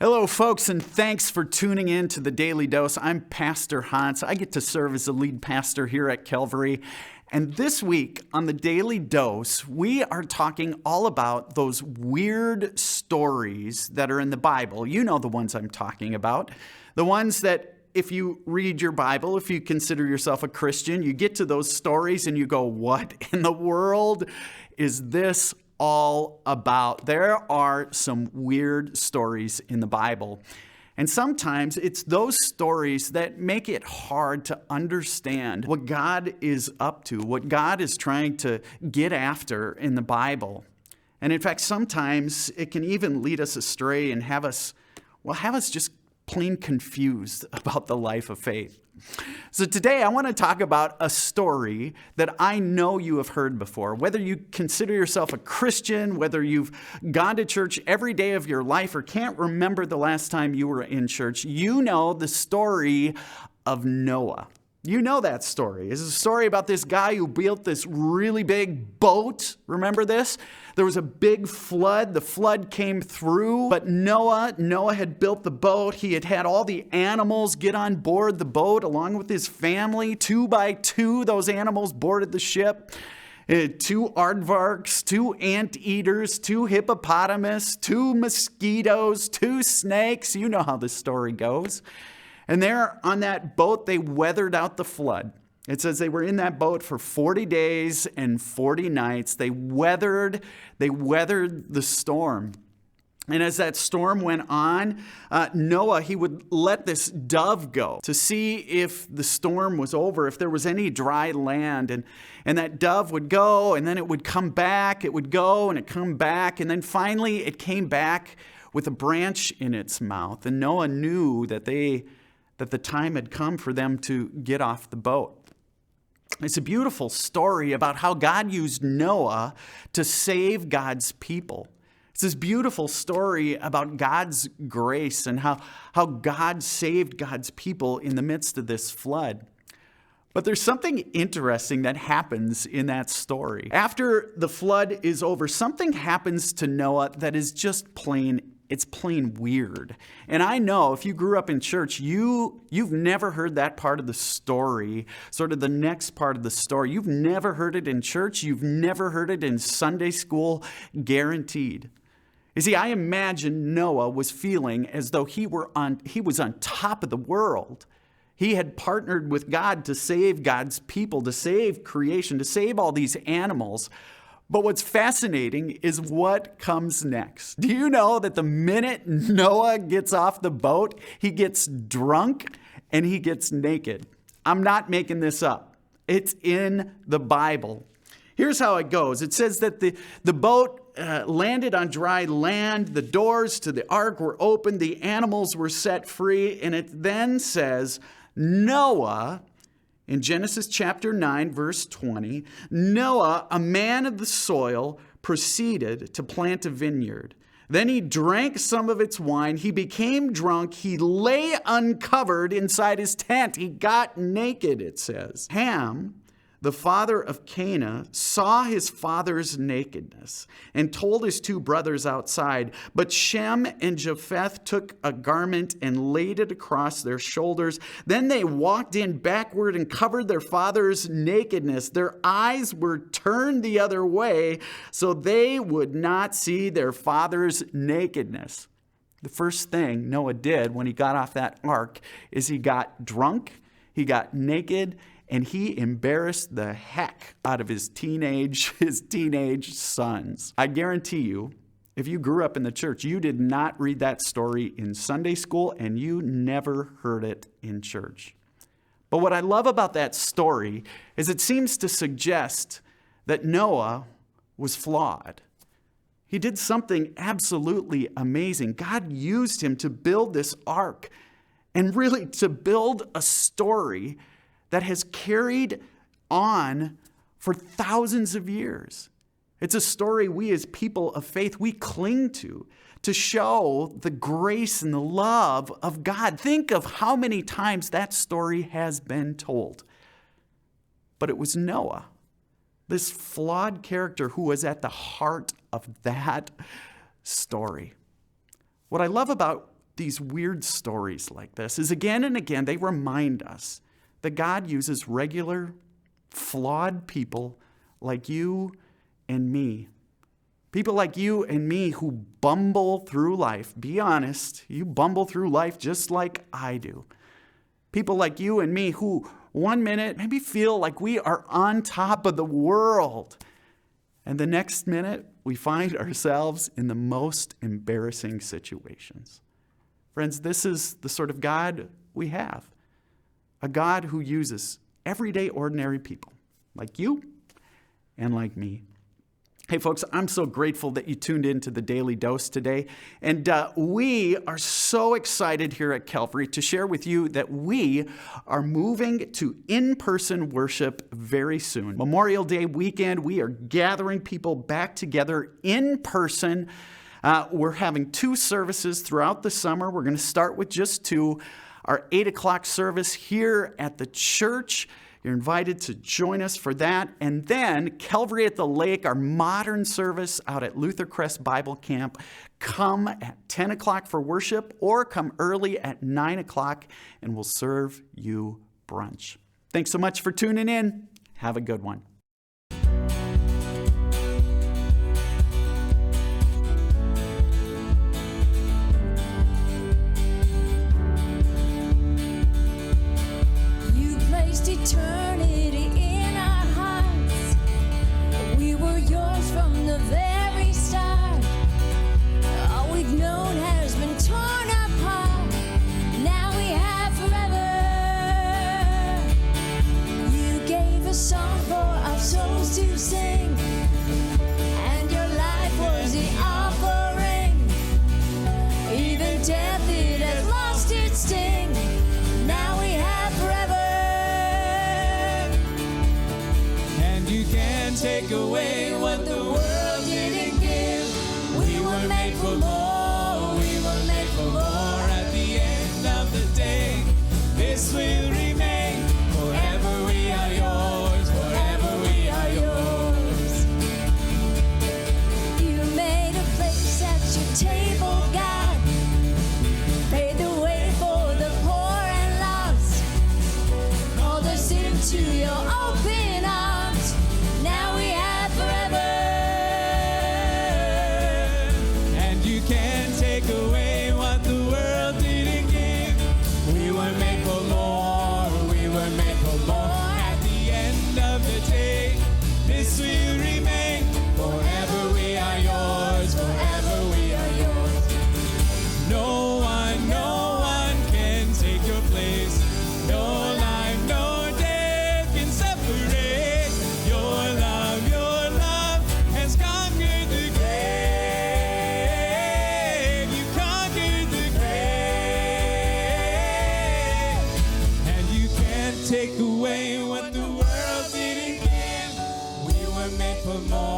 Hello, folks, and thanks for tuning in to the Daily Dose. I'm Pastor Hans. I get to serve as the lead pastor here at Calvary. And this week on the Daily Dose, we are talking all about those weird stories that are in the Bible. You know the ones I'm talking about. The ones that if you read your Bible, if you consider yourself a Christian, you get to those stories and you go, what in the world is this all about? There are some weird stories in the Bible. And sometimes it's those stories that make it hard to understand what God is up to, what God is trying to get after in the Bible. And in fact, sometimes it can even lead us astray and have us just plain confused about the life of faith. So today I want to talk about a story that I know you have heard before. Whether you consider yourself a Christian, whether you've gone to church every day of your life or can't remember the last time you were in church, you know the story of Noah. You know that story. It's a story about this guy who built this really big boat. Remember this? There was a big flood. The flood came through, but Noah had built the boat. He had all the animals get on board the boat along with his family. 2 by 2, those animals boarded the ship. 2 aardvarks, 2 anteaters, 2 hippopotamus, 2 mosquitoes, 2 snakes. You know how this story goes. And there on that boat, they weathered out the flood. It says they were in that boat for 40 days and 40 nights. They weathered the storm. And as that storm went on, Noah, he would let this dove go to see if the storm was over, if there was any dry land. And that dove would go, and then it would come back. It would go, and it'd come back. And then finally, it came back with a branch in its mouth. And Noah knew that the time had come for them to get off the boat. It's a beautiful story about how God used Noah to save God's people. It's this beautiful story about God's grace and how God saved God's people in the midst of this flood. But there's something interesting that happens in that story. After the flood is over, something happens to Noah that is just plain weird. And I know if you grew up in church, you've never heard that part of the story, sort of the next part of the story. You've never heard it in church. You've never heard it in Sunday school, guaranteed. You see, I imagine Noah was feeling as though he was on top of the world. He had partnered with God to save God's people, to save creation, to save all these animals. But what's fascinating is what comes next. Do you know that the minute Noah gets off the boat, he gets drunk and he gets naked? I'm not making this up. It's in the Bible. Here's how it goes. It says that the boat landed on dry land. The doors to the ark were opened. The animals were set free. And it then says, Noah, in Genesis chapter 9, verse 20, Noah, a man of the soil, proceeded to plant a vineyard. Then he drank some of its wine. He became drunk. He lay uncovered inside his tent. He got naked, it says. Ham, the father of Canaan, saw his father's nakedness and told his 2 brothers outside. But Shem and Japheth took a garment and laid it across their shoulders. Then they walked in backward and covered their father's nakedness. Their eyes were turned the other way so they would not see their father's nakedness. The first thing Noah did when he got off that ark is he got drunk, he got naked, and he embarrassed the heck out of his teenage sons. I guarantee you, if you grew up in the church, you did not read that story in Sunday school, and you never heard it in church. But what I love about that story is it seems to suggest that Noah was flawed. He did something absolutely amazing. God used him to build this ark and really to build a story that has carried on for thousands of years. It's a story we as people of faith, we cling to show the grace and the love of God. Think of how many times that story has been told. But it was Noah, this flawed character, who was at the heart of that story. What I love about these weird stories like this is again and again they remind us that God uses regular, flawed people like you and me. People like you and me who bumble through life. Be honest, you bumble through life just like I do. People like you and me who one minute maybe feel like we are on top of the world. And the next minute, we find ourselves in the most embarrassing situations. Friends, this is the sort of God we have. A God who uses everyday, ordinary people like you and like me. Hey, folks, I'm so grateful that you tuned in to the Daily Dose today. And we are so excited here at Calvary to share with you that we are moving to in-person worship very soon. Memorial Day weekend, we are gathering people back together in person. We're having 2 services throughout the summer. We're going to start with just 2. Our 8 o'clock service here at the church. You're invited to join us for that. And then Calvary at the Lake, our modern service out at Luther Crest Bible Camp. Come at 10 o'clock for worship or come early at 9 o'clock and we'll serve you brunch. Thanks so much for tuning in. Have a good one. Eternity in our hearts. We were yours from the very start. All we've known has been torn apart. Now we have forever. You gave a song for our souls to sing, and your life was the offering. Even death, it has lost its sting. Now we have forever. Take away what the world didn't give. We were made for more. We were made for more. At the end of the day, this will remain. Forever we are yours. Forever we are yours. You made a place at your table, God. Paid the way for the poor and lost. Called us into your open arms. Now we have forever. And you can't take away what the world didn't give. We were made for more. We were made for more. At the end of the day, this will remain. Forever we are yours. Forever we are yours. No one can take your place. No life, no death can separate. Your love has conquered the grave. You conquered the grave. And you can't take away what the world didn't give. We were made for more.